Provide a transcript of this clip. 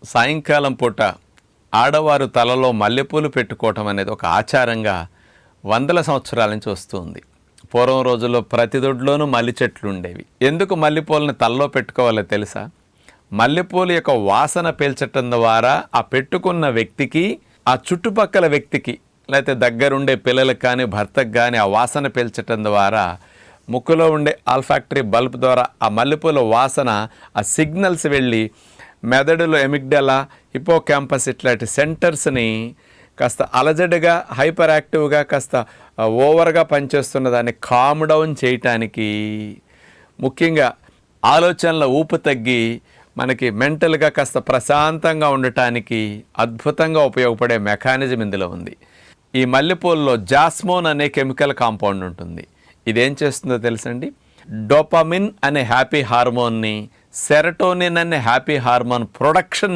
సాయంకాలం పూట ఆడవారు తలలో మల్లెపూలు పెట్టుకోవటం అనేది ఒక ఆచారంగా వందల సంవత్సరాల నుంచి వస్తుంది. పూర్వం రోజుల్లో ప్రతి దొడ్లోనూ మల్లి చెట్లు ఉండేవి. ఎందుకు మల్లెపూలని తలలో పెట్టుకోవాలో తెలుసా? మల్లెపూలు యొక్క వాసన పీల్చటం ద్వారా ఆ పెట్టుకున్న వ్యక్తికి, ఆ చుట్టుపక్కల వ్యక్తికి, లేకపోతే దగ్గరుండే పిల్లలకు కానీ భర్తకు కానీ ఆ వాసన పీల్చటం ద్వారా ముక్కులో ఉండే ఆల్ఫాక్టరీ బల్బ్ ద్వారా ఆ మల్లెపూల వాసన, ఆ సిగ్నల్స్ వెళ్ళి మెదడులో ఎమిగ్డలా, హిపోకాంపస్ ఇట్లాంటి సెంటర్స్ని కాస్త అలజడిగా, హైపర్ యాక్టివ్గా, కాస్త ఓవర్గా పనిచేస్తున్న దాన్ని కామ్ డౌన్ చేయటానికి, ముఖ్యంగా ఆలోచనల ఊపు తగ్గి మనకి మెంటల్గా కాస్త ప్రశాంతంగా ఉండటానికి అద్భుతంగా ఉపయోగపడే మెకానిజం ఇందులో ఉంది. ఈ మల్లెపూలలో జాస్మోన్ అనే కెమికల్ కాంపౌండ్ ఉంటుంది. ఇదేం చేస్తుందో తెలుసండి? డోపమిన్ అనే హ్యాపీ హార్మోన్ని, సెరటోనిన్ అనే హ్యాపీ హార్మోన్ ప్రొడక్షన్